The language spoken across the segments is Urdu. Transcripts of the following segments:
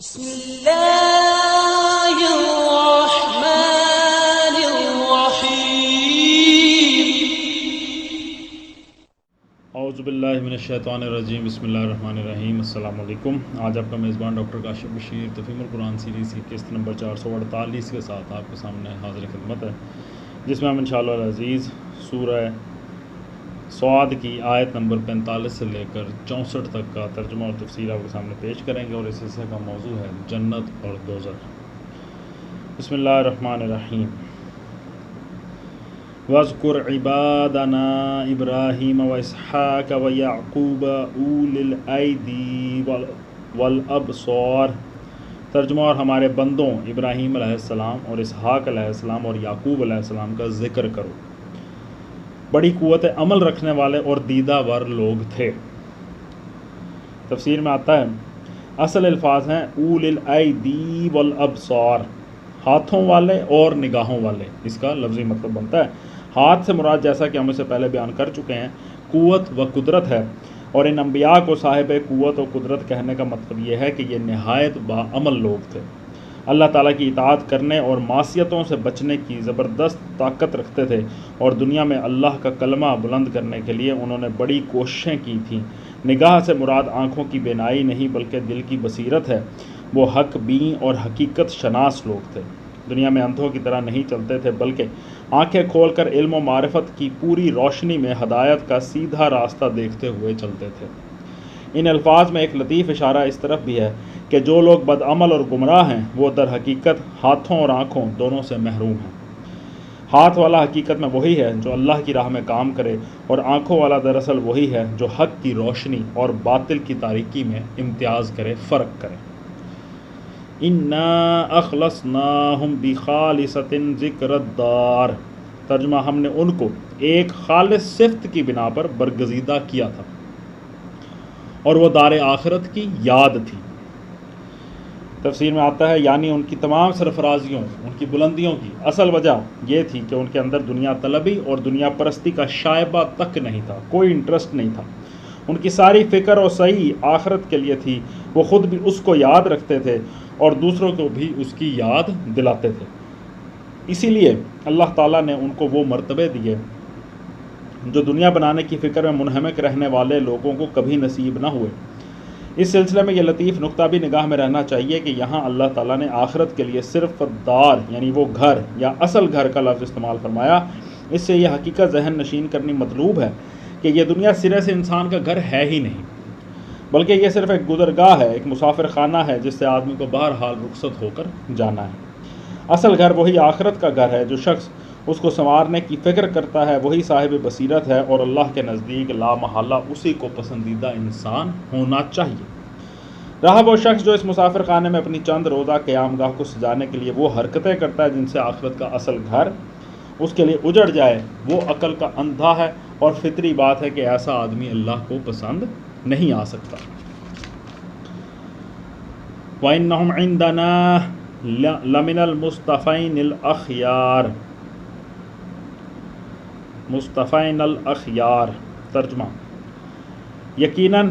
بسم اللہ الرحمن الرحیم۔ اعوذ باللہ من الشیطان الرجیم، بسم اللہ الرحمن الرحیم۔ السلام علیکم۔ آج آپ کا میزبان ڈاکٹر کاشف بشیر تفہیم القرآن سیریز کی قسط نمبر 448 کے ساتھ آپ کے سامنے حاضر خدمت ہے، جس میں ہم انشاءاللہ العزیز سورہ صاد کی آیت نمبر 45 سے لے کر 64 تک کا ترجمہ اور تفسیر آپ کے سامنے پیش کریں گے، اور اس حصے کا موضوع ہے جنت اور دوزخ۔ بسم اللہ الرحمن الرحیم۔ وَاذْكُرْ عِبَادَنَا إِبْرَاهِيمَ وَإِسْحَاقَ وَيَعْقُوبَ أُولِي الْأَيْدِي وَالْأَبْصَارِ۔ ترجمہ: اور ہمارے بندوں ابراہیم علیہ السلام اور اسحاق علیہ السلام اور یعقوب علیہ السلام کا ذکر کرو، بڑی قوت عمل رکھنے والے اور دیدہ ور لوگ تھے۔ تفسیر میں آتا ہے اصل الفاظ ہیں اولی الایدی والابصار، ہاتھوں والے اور نگاہوں والے۔ اس کا لفظی مطلب بنتا ہے ہاتھ سے مراد، جیسا کہ ہم اسے پہلے بیان کر چکے ہیں، قوت و قدرت ہے، اور ان انبیاء کو صاحب قوت و قدرت کہنے کا مطلب یہ ہے کہ یہ نہایت باعمل لوگ تھے، اللہ تعالیٰ کی اطاعت کرنے اور معصیتوں سے بچنے کی زبردست طاقت رکھتے تھے، اور دنیا میں اللہ کا کلمہ بلند کرنے کے لیے انہوں نے بڑی کوششیں کی تھیں۔ نگاہ سے مراد آنکھوں کی بینائی نہیں بلکہ دل کی بصیرت ہے۔ وہ حق بین اور حقیقت شناس لوگ تھے، دنیا میں اندھوں کی طرح نہیں چلتے تھے بلکہ آنکھیں کھول کر علم و معرفت کی پوری روشنی میں ہدایت کا سیدھا راستہ دیکھتے ہوئے چلتے تھے۔ ان الفاظ میں ایک لطیف اشارہ اس طرف بھی ہے کہ جو لوگ بدعمل اور گمراہ ہیں وہ در حقیقت ہاتھوں اور آنکھوں دونوں سے محروم ہیں۔ ہاتھ والا حقیقت میں وہی ہے جو اللہ کی راہ میں کام کرے، اور آنکھوں والا دراصل وہی ہے جو حق کی روشنی اور باطل کی تاریکی میں امتیاز کرے، فرق کرے۔ اِنَّا أَخْلَصْنَاهُمْ بِخَالِصَةٍ ذِكْرَ الدَّارِ۔ ترجمہ: ہم نے ان کو ایک خالص صفت کی بنا پر برگزیدہ کیا تھا، اور وہ دار آخرت کی یاد تھی۔ تفسیر میں آتا ہے یعنی ان کی تمام سرفرازیوں، ان کی بلندیوں کی اصل وجہ یہ تھی کہ ان کے اندر دنیا طلبی اور دنیا پرستی کا شائبہ تک نہیں تھا، کوئی انٹرسٹ نہیں تھا۔ ان کی ساری فکر اور صحیح آخرت کے لیے تھی، وہ خود بھی اس کو یاد رکھتے تھے اور دوسروں کو بھی اس کی یاد دلاتے تھے۔ اسی لیے اللہ تعالیٰ نے ان کو وہ مرتبے دیے جو دنیا بنانے کی فکر میں منہمک رہنے والے لوگوں کو کبھی نصیب نہ ہوئے۔ اس سلسلے میں یہ لطیف نقطہ بھی نگاہ میں رہنا چاہیے کہ یہاں اللہ تعالیٰ نے آخرت کے لیے صرف دار یعنی وہ گھر یا اصل گھر کا لفظ استعمال فرمایا۔ اس سے یہ حقیقت ذہن نشین کرنی مطلوب ہے کہ یہ دنیا سرے سے انسان کا گھر ہے ہی نہیں، بلکہ یہ صرف ایک گزرگاہ ہے، ایک مسافر خانہ ہے جس سے آدمی کو بہرحال رخصت ہو کر جانا ہے۔ اصل گھر وہی آخرت کا گھر ہے۔ جو شخص اس کو سنوارنے کی فکر کرتا ہے وہی صاحب بصیرت ہے، اور اللہ کے نزدیک لا محالہ اسی کو پسندیدہ انسان ہونا چاہیے۔ رہا وہ شخص جو اس مسافر خانے میں اپنی چند روزہ قیام گاہ کو سجانے کے لیے وہ حرکتیں کرتا ہے جن سے آخرت کا اصل گھر اس کے لیے اجڑ جائے، وہ عقل کا اندھا ہے، اور فطری بات ہے کہ ایسا آدمی اللہ کو پسند نہیں آ سکتا۔ وَإِنَّهُمْ عِندَنَا لَمِنَ الْمُصْطَفَيْنِ الْأَخْيَارِ۔ مصطفین الاخیار۔ ترجمہ: یقیناً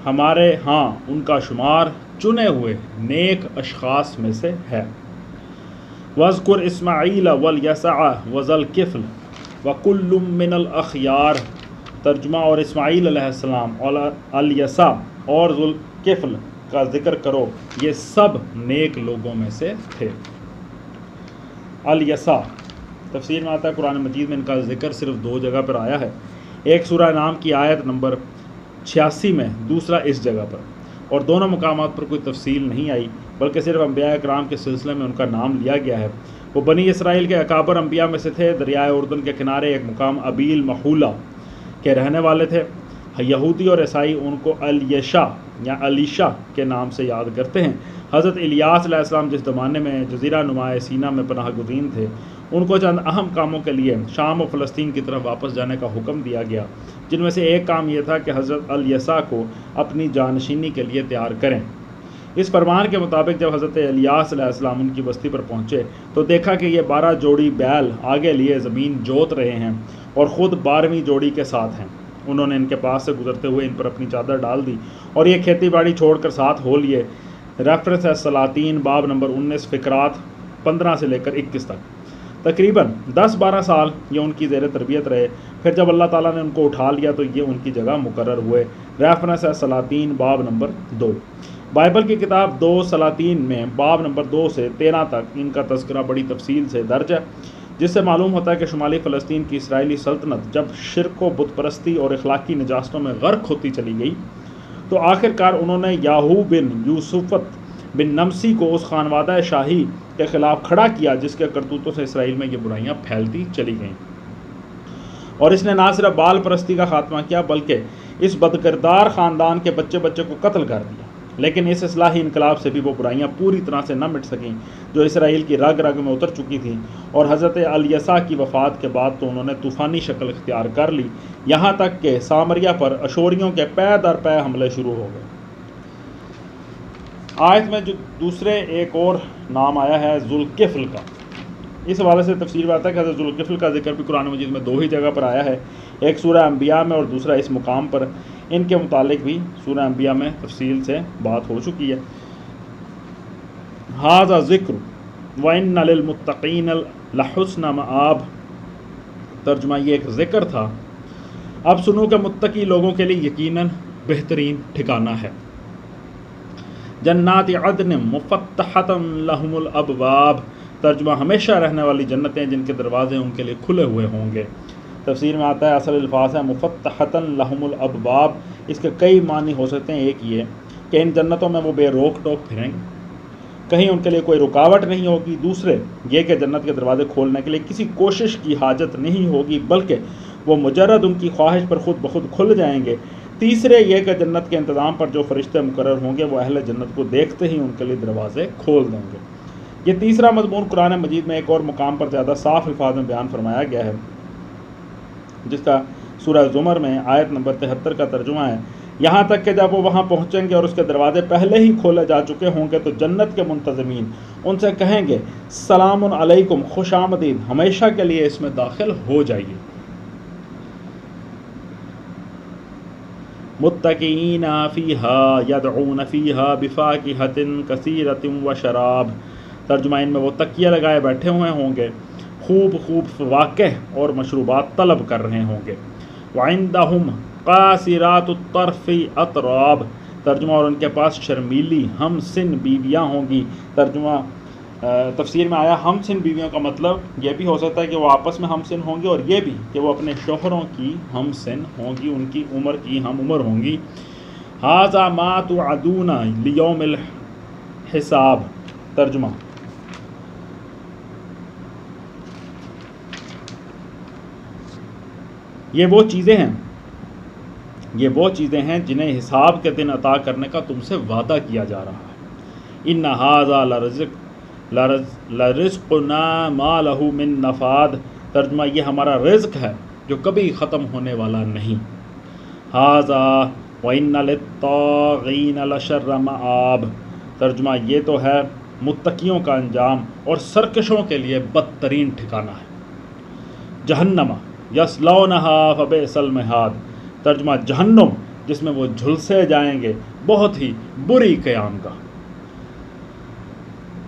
ہمارے ہاں ان کا شمار چنے ہوئے نیک اشخاص میں سے ہے۔ وَاذْكُرْ إِسْمَاعِيلَ وَالْيَسَعَ وَذَا الْكِفْلِ وَكُلٌّ مِّنَ الْأَخْيَارِ۔ ترجمہ: اور اسماعیل علیہ السلام اور الیسع اور ذوالکفل کا ذکر کرو، یہ سب نیک لوگوں میں سے تھے۔ الیسع تفسیر میں آتا ہے قرآن مجید میں ان کا ذکر صرف 2 جگہ پر آیا ہے، ایک سورہ انعام کی آیت نمبر 86 میں، دوسرا اس جگہ پر، اور دونوں مقامات پر کوئی تفصیل نہیں آئی بلکہ صرف انبیاء اکرام کے سلسلے میں ان کا نام لیا گیا ہے۔ وہ بنی اسرائیل کے اکابر انبیاء میں سے تھے، دریائے اردن کے کنارے ایک مقام ابیل محولہ کے رہنے والے تھے۔ یہودی اور عیسائی ان کو الیشع یا علیشہ کے نام سے یاد کرتے ہیں۔ حضرت الیاس علیہ السلام جس زمانے میں جزیرہ نما سینا میں پناہ گزین تھے، ان کو چند اہم کاموں کے لیے شام و فلسطین کی طرف واپس جانے کا حکم دیا گیا، جن میں سے ایک کام یہ تھا کہ حضرت الیسع کو اپنی جانشینی کے لیے تیار کریں۔ اس فرمان کے مطابق جب حضرت الیاس علیہ السلام ان کی بستی پر پہنچے تو دیکھا کہ یہ 12 جوڑی بیل آگے لیے زمین جوت رہے ہیں اور خود 12ویں جوڑی کے ساتھ ہیں۔ انہوں نے ان کے پاس سے گزرتے ہوئے ان پر اپنی چادر ڈال دی اور یہ کھیتی باڑی چھوڑ کر ساتھ ہو لیے۔ ریفرنس ہے سلاطین باب نمبر 19 فقرات 15 سے لے کر 21 تک۔ تقریباً 10-12 سال یہ ان کی زیر تربیت رہے، پھر جب اللہ تعالیٰ نے ان کو اٹھا لیا تو یہ ان کی جگہ مقرر ہوئے۔ ریفرنس ہے سلاطین باب نمبر 2۔ بائبل کی کتاب 2 سلاطین میں باب نمبر 2 سے 13 تک ان کا تذکرہ بڑی تفصیل سے درج ہے، جس سے معلوم ہوتا ہے کہ شمالی فلسطین کی اسرائیلی سلطنت جب شرک و بت پرستی اور اخلاقی نجاستوں میں غرق ہوتی چلی گئی تو آخر کار انہوں نے یاہو بن یوسفت بن نمسی کو اس خانوادہ شاہی کے خلاف کھڑا کیا جس کے کرتوتوں سے اسرائیل میں یہ برائیاں پھیلتی چلی گئیں، اور اس نے نہ صرف بال پرستی کا خاتمہ کیا بلکہ اس بدکردار خاندان کے بچے بچے کو قتل کر دیا۔ لیکن اس اصلاحی انقلاب سے بھی وہ برائیاں پوری طرح سے نہ مٹ سکیں جو اسرائیل کی رگ رگ میں اتر چکی تھیں، اور حضرت الیسع کی وفات کے بعد تو انہوں نے طوفانی شکل اختیار کر لی، یہاں تک کہ سامریہ پر اشوریوں کے پے در پے حملے شروع ہو گئے۔ آیت میں جو دوسرے ایک اور نام آیا ہے ذوالکفل کا، اس حوالے سے تفسیر میں آتا ہے کہ حضرت ذوالکفل کا ذکر بھی قرآن مجید میں 2 ہی جگہ پر آیا ہے، ایک سورہ انبیاء میں اور دوسرا اس مقام پر۔ ان کے متعلق بھی سورہ انبیاء میں تفصیل سے بات ہو چکی ہے۔ ھذا ذکر وَإِنَّ لِلْمُتَّقِينَ لَحُسْنَ مآب، ترجمہ یہ ایک ذکر تھا، اب سنو کہ متقی لوگوں کے لیے یقیناً بہترین ٹھکانہ ہے۔ جنات عدن مفتحۃ لہم الابواب، ترجمہ ہمیشہ رہنے والی جنتیں جن کے دروازے ان کے لیے کھلے ہوئے ہوں گے۔ تفسیر میں آتا ہے اصل الفاظ ہے مفتحۃ لہم الابواب، اس کے کئی معنی ہو سکتے ہیں۔ ایک یہ کہ ان جنتوں میں وہ بے روک ٹوک پھریں گے، کہیں ان کے لیے کوئی رکاوٹ نہیں ہوگی۔ دوسرے یہ کہ جنت کے دروازے کھولنے کے لیے کسی کوشش کی حاجت نہیں ہوگی بلکہ وہ مجرد ان کی خواہش پر خود بخود کھل جائیں گے۔ تیسرے یہ کہ جنت کے انتظام پر جو فرشتے مقرر ہوں گے وہ اہل جنت کو دیکھتے ہی ان کے لیے دروازے کھول دیں گے۔ یہ تیسرا مضمون قرآن مجید میں ایک اور مقام پر زیادہ صاف الفاظ میں بیان فرمایا گیا ہے، جس کا سورہ زمر میں آیت نمبر 73 کا ترجمہ ہے، یہاں تک کہ جب وہ وہاں پہنچیں گے اور اس کے دروازے پہلے ہی کھولے جا چکے ہوں گے تو جنت کے منتظمین ان سے کہیں گے سلام علیکم، خوش آمدید، ہمیشہ کے لیے اس میں داخل ہو جائیے۔ متکئین فیہا یدعون فیہا بفاکہۃ کثیرۃ وشراب، ترجمہ ان میں وہ تکیے لگائے بیٹھے ہوئے ہوں گے، خوب خوب فواکہ اور مشروبات طلب کر رہے ہوں گے۔ وعندہم قاصرات الطرف اطراب، ترجمہ اور ان کے پاس شرمیلی ہم سن بیویاں ہوں گی۔ ترجمہ تفسیر میں آیا ہم سن بیویوں کا مطلب یہ بھی ہو سکتا ہے کہ وہ آپس میں ہم سن ہوں گی، اور یہ بھی کہ وہ اپنے شوہروں کی ہم سن ہوں گی، ان کی عمر کی ہم عمر ہوں گی۔ ھذا ما توعدون لیوم الحساب، ترجمہ یہ وہ چیزیں ہیں جنہیں حساب کے دن عطا کرنے کا تم سے وعدہ کیا جا رہا ہے۔ ان ھذا لرزقنا ما لہ من نفاد، ترجمہ یہ ہمارا رزق ہے جو کبھی ختم ہونے والا نہیں۔ ھذا وَإِنَّ لِلطَّاغِينَ لَشَرَّ مَآب، ترجمہ یہ تو ہے متقیوں کا انجام اور سرکشوں کے لیے بدترین ٹھکانہ ہے۔ جہنم یصلونھا فبئس المہاد، ترجمہ جہنم جس میں وہ جھلسے جائیں گے، بہت ہی بری قیامگاہ۔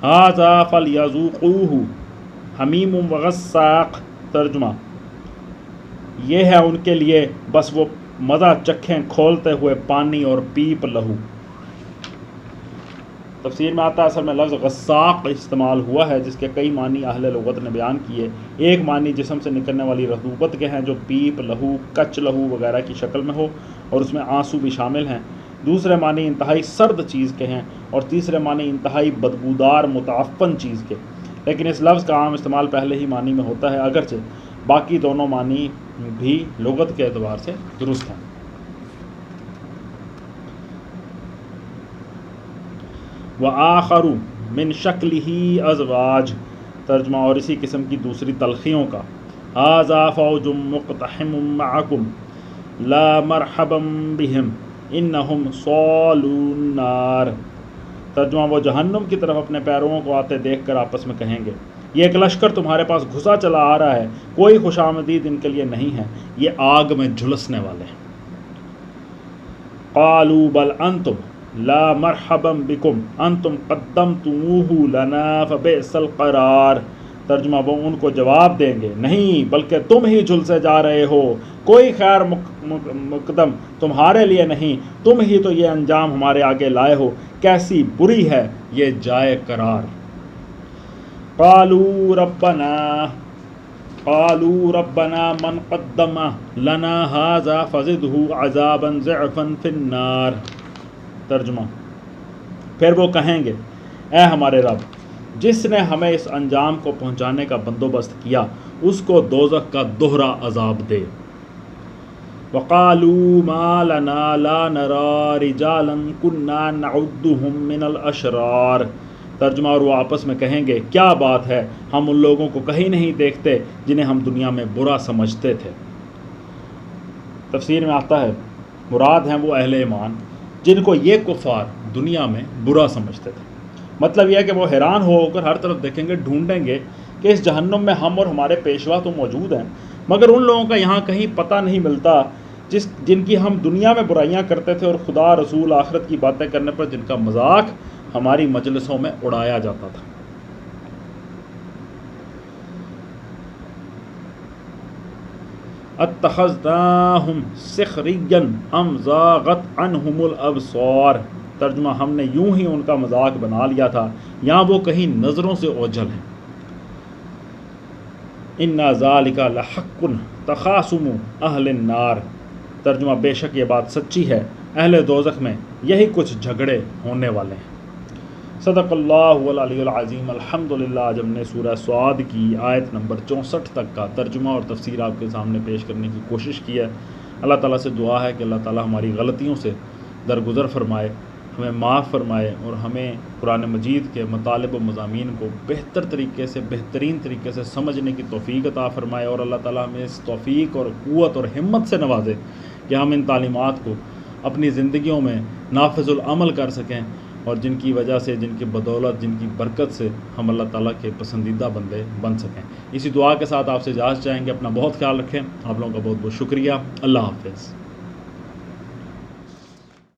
ھذا فلیذوقوہ حمیم وغساق، ترجمہ یہ ہے ان کے لیے بس وہ مزہ چکھیں کھولتے ہوئے پانی اور پیپ لہو۔ تفسیر میں آتا ہے اصل میں لفظ غساق استعمال ہوا ہے جس کے کئی معنی اہل لغت نے بیان کیے۔ ایک معنی جسم سے نکلنے والی رطوبت کے ہیں جو پیپ لہو، کچ لہو وغیرہ کی شکل میں ہو اور اس میں آنسو بھی شامل ہیں۔ دوسرے معنی انتہائی سرد چیز کے ہیں، اور تیسرے معنی انتہائی بدبودار متعفن چیز کے۔ لیکن اس لفظ کا عام استعمال پہلے ہی معنی میں ہوتا ہے، اگرچہ باقی دونوں معنی بھی لغت کے اعتبار سے درست ہیں۔ وآخر من شکلہ ازواج، ترجمہ اور اسی قسم کی دوسری تلخیوں کا۔ ھذا فوج مقتحم معکم لا مرحبا بہم انہم صالوا النار، ترجمہ وہ جہنم کی طرف اپنے پیرووں کو آتے دیکھ کر آپس میں کہیں گے یہ ایک لشکر تمہارے پاس گھسا چلا آ رہا ہے، کوئی خوش آمدید ان کے لیے نہیں ہے، یہ آگ میں جھلسنے والے ہیں۔ قالوا بل انتم لا مرحبا بکم انتم قدمتموہ لنا فبئس القرار۔ ترجمہ وہ ان کو جواب دیں گے، نہیں بلکہ تم ہی جھلسے جا رہے ہو، کوئی خیر مقدم تمہارے لیے نہیں، تم ہی تو یہ انجام ہمارے آگے لائے ہو، کیسی بری ہے یہ جائے قرار۔ قالوا ربنا من قدم لنا هذا فزده عذابا ضعفا في النار۔ ترجمہ پھر وہ کہیں گے، اے ہمارے رب، جس نے ہمیں اس انجام کو پہنچانے کا بندوبست کیا اس کو دوزخ کا دوہرا عذاب دے۔ وقالوا ما لنا لا نرى رجالا كنا نعدهم من الاشرار۔ ترجمہ اور وہ آپس میں کہیں گے، کیا بات ہے، ہم ان لوگوں کو کہیں نہیں دیکھتے جنہیں ہم دنیا میں برا سمجھتے تھے۔ تفسیر میں آتا ہے مراد ہیں وہ اہل ایمان جن کو یہ کفار دنیا میں برا سمجھتے تھے۔ مطلب یہ ہے کہ وہ حیران ہو کر ہر طرف دیکھیں گے، ڈھونڈیں گے کہ اس جہنم میں ہم اور ہمارے پیشوا تو موجود ہیں، مگر ان لوگوں کا یہاں کہیں پتہ نہیں ملتا جن کی ہم دنیا میں برائیاں کرتے تھے اور خدا رسول آخرت کی باتیں کرنے پر جن کا مذاق ہماری مجلسوں میں اڑایا جاتا تھا۔ اتخذناہم سخریا ام زاغت عنہم الابصار۔ ترجمہ ہم نے یوں ہی ان کا مذاق بنا لیا تھا یا وہ کہیں نظروں سے اوجھل ہیں۔ انا ذالک لحق تخاصم اہل النار۔ ترجمہ بے شک یہ بات سچی ہے، اہل دوزخ میں یہی کچھ جھگڑے ہونے والے ہیں۔ صدق اللہ العلی العظیم۔ الحمدللہ آج ہم نے سورہ صاد کی آیت نمبر 64 تک کا ترجمہ اور تفسیر آپ کے سامنے پیش کرنے کی کوشش کی ہے۔ اللہ تعالیٰ سے دعا ہے کہ اللہ تعالیٰ ہماری غلطیوں سے درگزر فرمائے، ہمیں معاف فرمائے اور ہمیں قرآن مجید کے مطالب و مضامین کو بہتر طریقے سے، بہترین طریقے سے سمجھنے کی توفیق عطا فرمائے، اور اللہ تعالیٰ ہمیں اس توفیق اور قوت اور ہمت سے نوازے کہ ہم ان تعلیمات کو اپنی زندگیوں میں نافذ العمل کر سکیں، اور جن کی وجہ سے، جن کی بدولت، جن کی برکت سے ہم اللہ تعالیٰ کے پسندیدہ بندے بن سکیں۔ اسی دعا کے ساتھ آپ سے اجازت چاہیں گے، اپنا بہت خیال رکھیں، آپ لوگوں کا بہت بہت شکریہ، اللہ حافظ۔